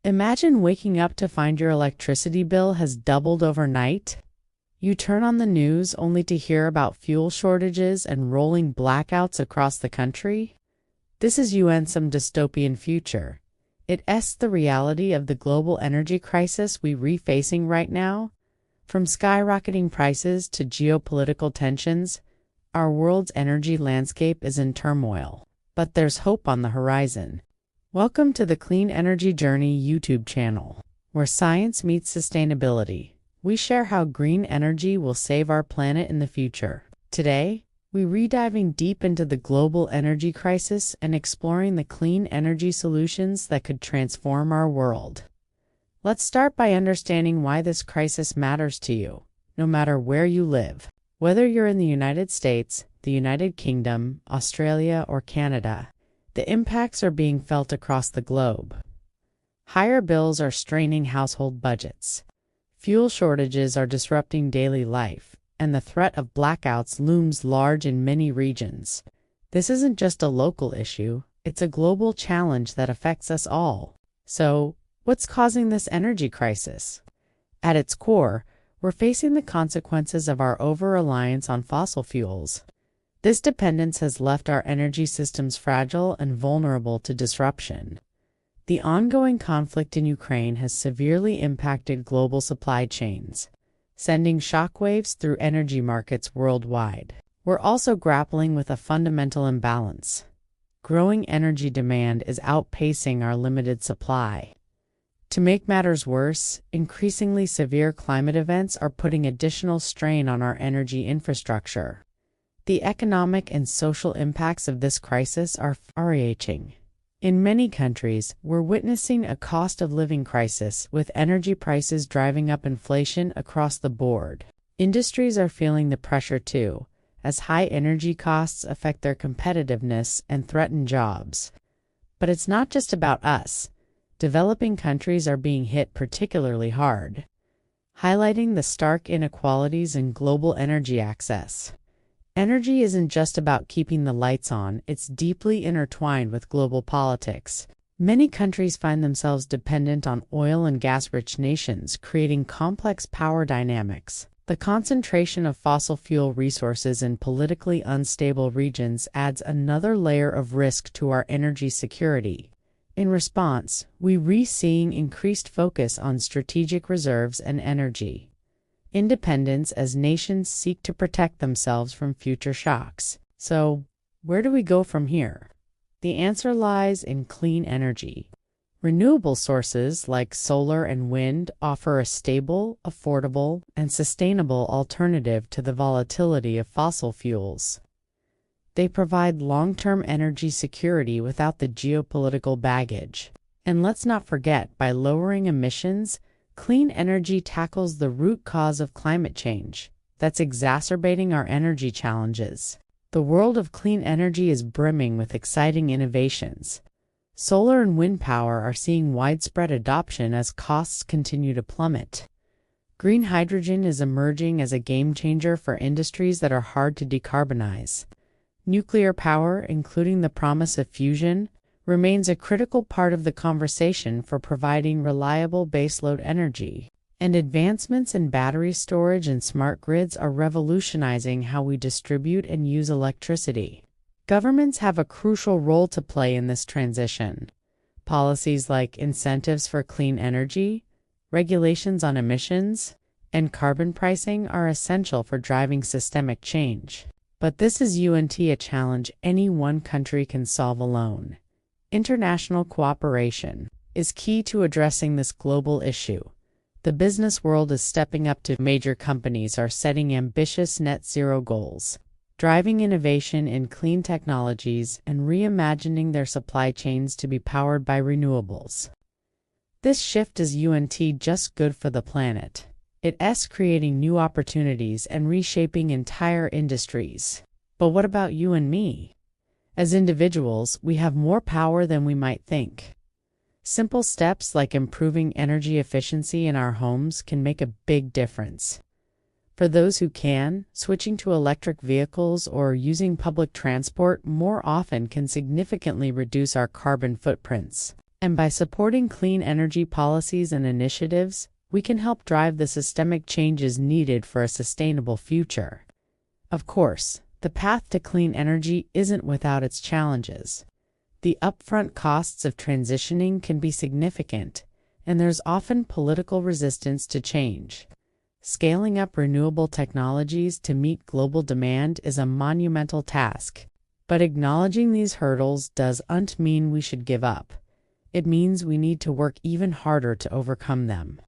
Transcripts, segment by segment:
Imagine waking up to find your electricity bill has doubled overnight. You turn on the news only to hear about fuel shortages and rolling blackouts across the country. This is some dystopian future. It's the reality of the global energy crisis we're facing right now. From skyrocketing prices to geopolitical tensions, our world's energy landscape is in turmoil. But there's hope on the horizon. Welcome to the Clean Energy Journey YouTube channel, where science meets sustainability. We share how green energy will save our planet in the future. Today, we're diving deep into the global energy crisis and exploring the clean energy solutions that could transform our world. Let's start by understanding why this crisis matters to you, no matter where you live. Whether you're in the United States, the United Kingdom, Australia, or Canada, the impacts are being felt across the globe. Higher bills are straining household budgets. Fuel shortages are disrupting daily life, and the threat of blackouts looms large in many regions. This isn't just a local issue, it's a global challenge that affects us all. So, what's causing this energy crisis? At its core, we're facing the consequences of our over-reliance on fossil fuels. This dependence has left our energy systems fragile and vulnerable to disruption. The ongoing conflict in Ukraine has severely impacted global supply chains, sending shockwaves through energy markets worldwide. We're also grappling with a fundamental imbalance. Growing energy demand is outpacing our limited supply. To make matters worse, increasingly severe climate events are putting additional strain on our energy infrastructure. The economic and social impacts of this crisis are far-reaching. In many countries, we're witnessing a cost of living crisis, with energy prices driving up inflation across the board. Industries are feeling the pressure too, as high energy costs affect their competitiveness and threaten jobs. But it's not just about us. Developing countries are being hit particularly hard, highlighting the stark inequalities in global energy access. Energy isn't just about keeping the lights on, it's deeply intertwined with global politics. Many countries find themselves dependent on oil and gas-rich nations, creating complex power dynamics. The concentration of fossil fuel resources in politically unstable regions adds another layer of risk to our energy security. In response, we're seeing increased focus on strategic reserves and energy independence as nations seek to protect themselves from future shocks. So, where do we go from here? The answer lies in clean energy. Renewable sources like solar and wind offer a stable, affordable, and sustainable alternative to the volatility of fossil fuels. They provide long-term energy security without the geopolitical baggage. And let's not forget, by lowering emissions, clean energy tackles the root cause of climate change that's exacerbating our energy challenges. The world of clean energy is brimming with exciting innovations. Solar and wind power are seeing widespread adoption as costs continue to plummet. Green hydrogen is emerging as a game-changer for industries that are hard to decarbonize. Nuclear power, including the promise of fusion, remains a critical part of the conversation for providing reliable baseload energy. And advancements in battery storage and smart grids are revolutionizing how we distribute and use electricity. Governments have a crucial role to play in this transition. Policies like incentives for clean energy, regulations on emissions, and carbon pricing are essential for driving systemic change. But this is a challenge any one country can solve alone. International cooperation is key to addressing this global issue. The business world is stepping up to major companies are setting ambitious net zero goals, driving innovation in clean technologies and reimagining their supply chains to be powered by renewables. This shift is just good for the planet. It's creating new opportunities and reshaping entire industries. But what about you and me? As individuals, we have more power than we might think. Simple steps like improving energy efficiency in our homes can make a big difference. For those who can, switching to electric vehicles or using public transport more often can significantly reduce our carbon footprints. And by supporting clean energy policies and initiatives, we can help drive the systemic changes needed for a sustainable future. Of course, the path to clean energy isn't without its challenges. The upfront costs of transitioning can be significant, and there's often political resistance to change. Scaling up renewable technologies to meet global demand is a monumental task, but acknowledging these hurdles doesn't mean we should give up. It means we need to work even harder to overcome them.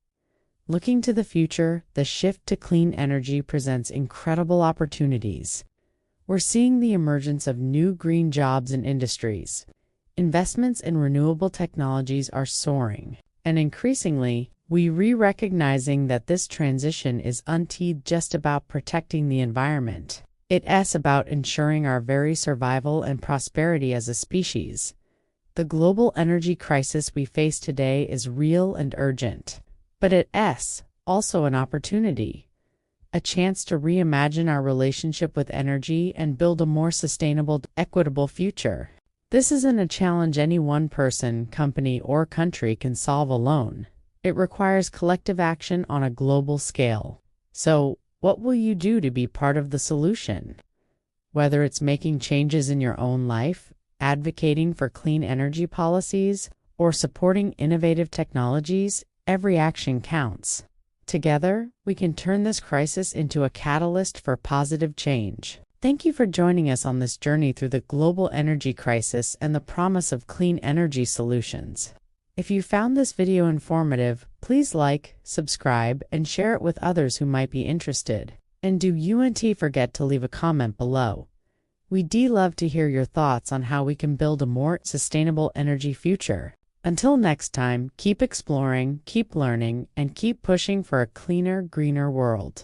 Looking to the future, the shift to clean energy presents incredible opportunities. We're seeing the emergence of new green jobs and industries. Investments in renewable technologies are soaring, and increasingly, we're recognizing that this transition isn't just about protecting the environment. It's about ensuring our very survival and prosperity as a species. The global energy crisis we face today is real and urgent, but it's also an opportunity, a chance to reimagine our relationship with energy and build a more sustainable, equitable future. This isn't a challenge any one person, company, or country can solve alone. It requires collective action on a global scale. So, what will you do to be part of the solution? Whether it's making changes in your own life, advocating for clean energy policies, or supporting innovative technologies, every action counts. Together, we can turn this crisis into a catalyst for positive change. Thank you for joining us on this journey through the global energy crisis and the promise of clean energy solutions. If you found this video informative, please like, subscribe, and share it with others who might be interested. And don't forget to leave a comment below. We'd love to hear your thoughts on how we can build a more sustainable energy future. Until next time, keep exploring, keep learning, and keep pushing for a cleaner, greener world.